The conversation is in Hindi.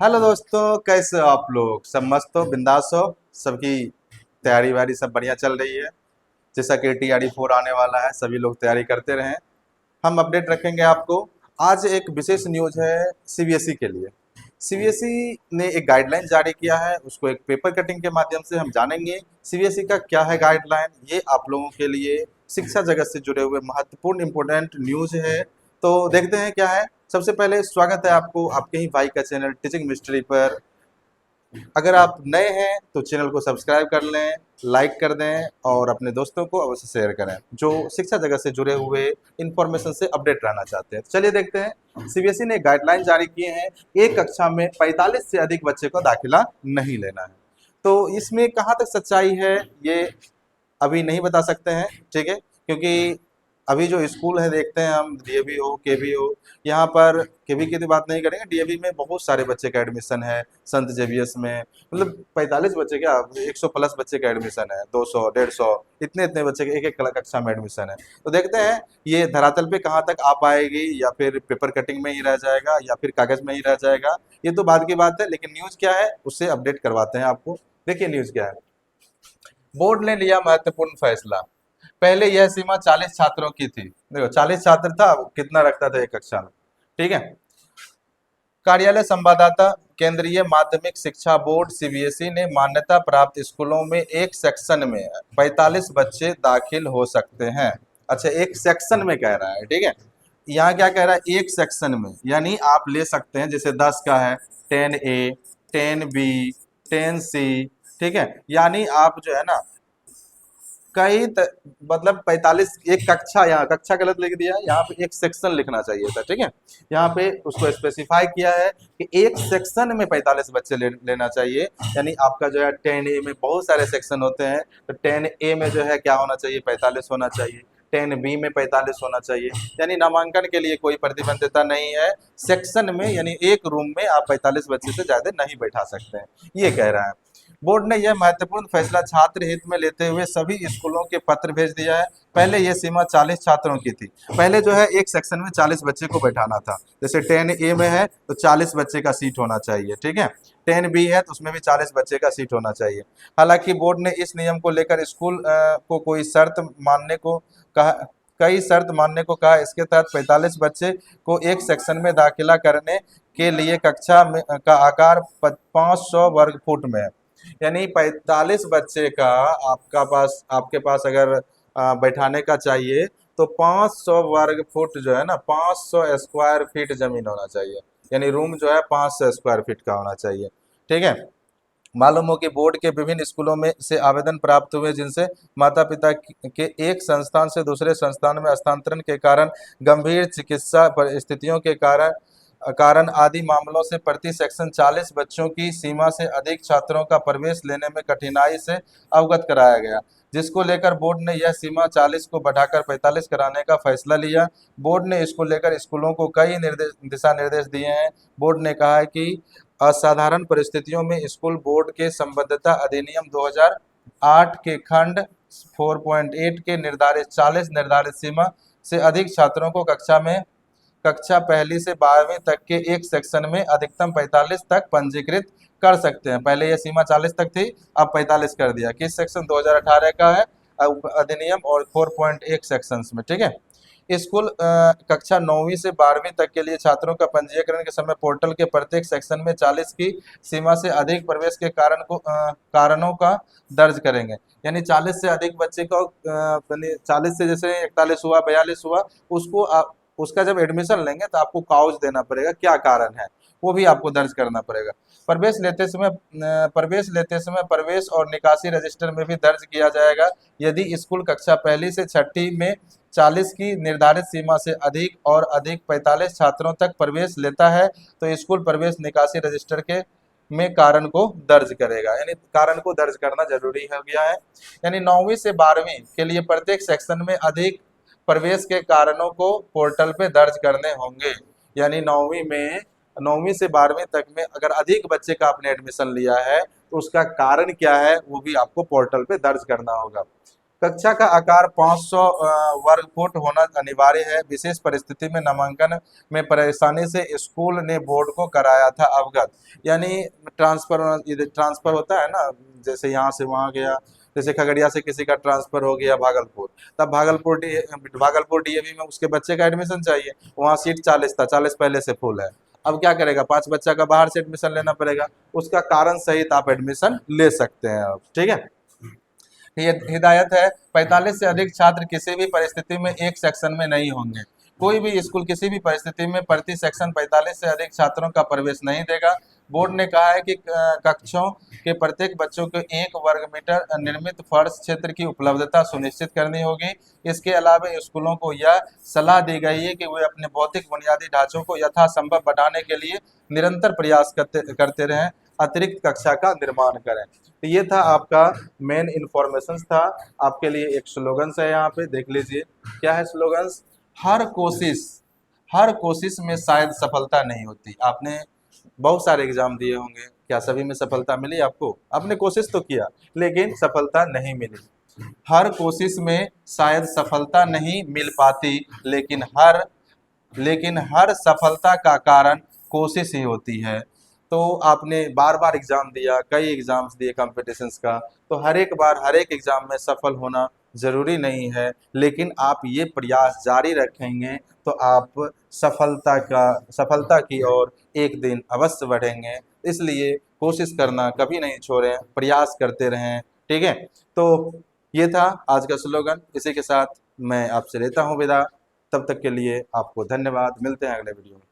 हेलो दोस्तों, कैसे हो आप लोग? सब मस्त हो, बिंदास हो? सबकी तैयारी वारी सब बढ़िया चल रही है। जैसा कि TRD 4 आने वाला है, सभी लोग तैयारी करते रहें। हम अपडेट रखेंगे आपको। आज एक विशेष न्यूज है CBSE के लिए। CBSE ने एक गाइडलाइन जारी किया है, उसको एक पेपर कटिंग के माध्यम से हम जानेंगे CBSE का क्या है गाइडलाइन। ये आप लोगों के लिए शिक्षा जगत से जुड़े हुए महत्वपूर्ण इंपोर्टेंट न्यूज है। तो देखते हैं क्या है। सबसे पहले स्वागत है आपको आपके ही भाई का चैनल टीचिंग मिस्ट्री पर। अगर आप नए हैं तो चैनल को सब्सक्राइब कर लें, लाइक कर दें और अपने दोस्तों को अवश्य शेयर करें जो शिक्षा जगत से जुड़े हुए इंफॉर्मेशन से अपडेट रहना चाहते हैं। तो चलिए देखते हैं। CBSE ने गाइडलाइन जारी किए हैं, एक कक्षा में 45 से अधिक बच्चे को दाखिला नहीं लेना है। तो इसमें कहाँ तक सच्चाई है ये अभी नहीं बता सकते हैं, ठीक है, क्योंकि अभी जो स्कूल है देखते हैं हम, DAV हो, KB हो। यहाँ पर KB की तो बात नहीं करेंगे, DAV में बहुत सारे बच्चे का एडमिशन है। संत जेवियर्स में मतलब 45 बच्चे क्या, 100 प्लस बच्चे का एडमिशन है, 200 150 इतने इतने बच्चे के एक एक कक्षा में एडमिशन है। तो देखते हैं ये धरातल पे कहाँ तक आ पाएगी, या फिर पेपर कटिंग में ही रह जाएगा या फिर कागज में ही रह जाएगा। ये तो बाद की बात है, लेकिन न्यूज क्या है उससे अपडेट करवाते हैं आपको। देखिए न्यूज क्या है। बोर्ड ने लिया महत्वपूर्ण फैसला। पहले यह सीमा 40 छात्रों की थी। देखो 40 छात्र था, कितना रखता था एक कक्षा में, ठीक है। कार्यालय संवाददाता, केंद्रीय माध्यमिक शिक्षा बोर्ड CBSE ने मान्यता प्राप्त स्कूलों में एक सेक्शन में 45 बच्चे दाखिल हो सकते हैं। अच्छा, एक सेक्शन में कह रहा है, ठीक है। यहाँ क्या कह रहा है, एक सेक्शन में, यानी आप ले सकते हैं जैसे 10 का है 10A, 10B, 10C, ठीक है। यानी आप जो है ना मतलब 45 एक कक्षा, यहाँ कक्षा गलत लिख दिया है, यहाँ पे एक सेक्शन लिखना चाहिए था, ठीक है। यहाँ पे उसको स्पेसिफाई किया है कि एक सेक्शन में 45 बच्चे लेना चाहिए। यानी आपका जो है 10A में बहुत सारे सेक्शन होते हैं, तो 10A में जो है क्या होना चाहिए, 45 होना चाहिए। 10B में 45 होना चाहिए। यानी नामांकन के लिए कोई प्रतिबंधता नहीं है। सेक्शन में यानी एक रूम में आप 45 बच्चे से ज्यादा नहीं बैठा सकते हैं, ये कह रहा है। बोर्ड ने यह महत्वपूर्ण फैसला छात्र हित में लेते हुए सभी स्कूलों के पत्र भेज दिया है। पहले यह सीमा 40 छात्रों की थी। पहले जो है एक सेक्शन में 40 बच्चे को बैठाना था। जैसे 10A में है तो 40 बच्चे का सीट होना चाहिए, ठीक है। 10B है तो उसमें भी 40 बच्चे का सीट होना चाहिए। हालांकि बोर्ड ने इस नियम को लेकर स्कूल को कोई शर्त मानने को कहा, कई शर्त मानने को कहा। इसके तहत 45 बच्चे को एक सेक्शन में दाखिला करने के लिए कक्षा में का आकार 500 वर्ग फुट में है। यानी 45 बच्चे का आपके पास अगर बैठाने का चाहिए तो 500 वर्ग फुट जो है ना, 500 स्क्वायर फीट जमीन होना चाहिए। यानी रूम जो है 500 स्क्वायर फीट का होना चाहिए, ठीक है। मालूम हो कि बोर्ड के विभिन्न स्कूलों में से आवेदन प्राप्त हुए जिनसे माता पिता के एक संस्थान से दूसरे संस्थान में स्थानांतरण के कारण, गंभीर चिकित्सा परिस्थितियों के कारण कारण आदि मामलों से प्रति सेक्शन 40 बच्चों की सीमा से अधिक छात्रों का प्रवेश लेने में कठिनाई से अवगत कराया गया, जिसको लेकर बोर्ड ने यह सीमा 40 को बढ़ाकर 45 कराने का फैसला लिया। बोर्ड ने इसको लेकर स्कूलों को कई दिशा निर्देश दिए हैं। बोर्ड ने कहा है कि असाधारण परिस्थितियों में स्कूल बोर्ड के संबद्धता अधिनियम 2008 के खंड 4.8 के निर्धारित 40 निर्धारित सीमा से अधिक छात्रों को कक्षा पहली से 12वीं तक के एक सेक्शन में अधिकतम 45 तक पंजीकृत कर सकते हैं। पहले यह सीमा 40 तक थी, अब 45 कर दिया। किस सेक्शन 2018 का है अधिनियम और 4.1 सेक्शंस में, ठीक है। स्कूल कक्षा 9वीं से 12वीं तक के लिए छात्रों का पंजीकरण के समय पोर्टल के प्रत्येक सेक्शन में 40 की सीमा से अधिक प्रवेश के कारणों का दर्ज करेंगे। यानी 40 से अधिक बच्चे को 40 से जैसे 41 हुआ, 42 हुआ, उसको उसका जब एडमिशन लेंगे तो आपको काउज देना पड़ेगा, क्या कारण है वो भी आपको दर्ज करना पड़ेगा। प्रवेश लेते समय प्रवेश और निकासी रजिस्टर में भी दर्ज किया जाएगा। यदि स्कूल कक्षा पहली से छठी में 40 की निर्धारित सीमा से अधिक और अधिक 45 छात्रों तक प्रवेश लेता है तो स्कूल प्रवेश निकासी रजिस्टर के में कारण को दर्ज करेगा। यानी कारण को दर्ज करना जरूरी हो गया है। यानी 9वीं से 12वीं के लिए प्रत्येक सेक्शन में अधिक प्रवेश के कारणों को पोर्टल पे दर्ज करने होंगे। यानी 9वीं से 12वीं तक में अगर अधिक बच्चे का आपने एडमिशन लिया है तो उसका कारण क्या है वो भी आपको पोर्टल पे दर्ज करना होगा। कक्षा का आकार 500 वर्ग फुट होना अनिवार्य है। विशेष परिस्थिति में नामांकन में परेशानी से स्कूल ने बोर्ड को कराया था अवगत। यानी ट्रांसफर होता है ना, जैसे यहाँ से वहाँ गया, जैसे खगड़िया से किसी का ट्रांसफर हो गया भागलपुर, तब भागलपुर डीएवी में उसके बच्चे का एडमिशन चाहिए, वहाँ सीट 40 था, 40 पहले से फुल है। अब क्या करेगा, 5 बच्चा का बाहर से एडमिशन लेना पड़ेगा, उसका कारण सहित आप एडमिशन ले सकते हैं अब, ठीक है। ये हिदायत है, 45 से अधिक छात्र किसी भी परिस्थिति में एक सेक्शन में नहीं होंगे। कोई भी स्कूल किसी भी परिस्थिति में प्रति सेक्शन 45 से अधिक छात्रों का प्रवेश नहीं देगा। बोर्ड ने कहा है कि कक्षों के प्रत्येक बच्चों को 1 वर्ग मीटर निर्मित फर्श क्षेत्र की उपलब्धता सुनिश्चित करनी होगी। इसके अलावा स्कूलों को यह सलाह दी गई है कि वे अपने भौतिक बुनियादी ढांचों को यथासंभव बढ़ाने के लिए निरंतर प्रयास करते रहें, अतिरिक्त कक्षा का निर्माण करें। तो ये था आपका मेन इन्फॉर्मेशन था। आपके लिए एक स्लोगन्स है, यहाँ पे देख लीजिए क्या है स्लोगन्स। हर कोशिश में शायद सफलता नहीं होती। आपने बहुत सारे एग्जाम दिए होंगे, क्या सभी में सफलता मिली आपको? आपने कोशिश तो किया लेकिन सफलता नहीं मिली। हर कोशिश में शायद सफलता नहीं मिल पाती, लेकिन हर सफलता का कारण कोशिश ही होती है। तो आपने बार बार एग्जाम दिया, कई एग्जाम्स दिए कॉम्पिटिशन्स का, तो हर एक बार हर एक एग्जाम में सफल होना जरूरी नहीं है, लेकिन आप ये प्रयास जारी रखेंगे तो आप सफलता की ओर एक दिन अवश्य बढ़ेंगे। इसलिए कोशिश करना कभी नहीं छोड़ें, प्रयास करते रहें, ठीक है। तो ये था आज का स्लोगन। इसी के साथ मैं आपसे लेता हूँ विदा। तब तक के लिए आपको धन्यवाद। मिलते हैं अगले वीडियो में।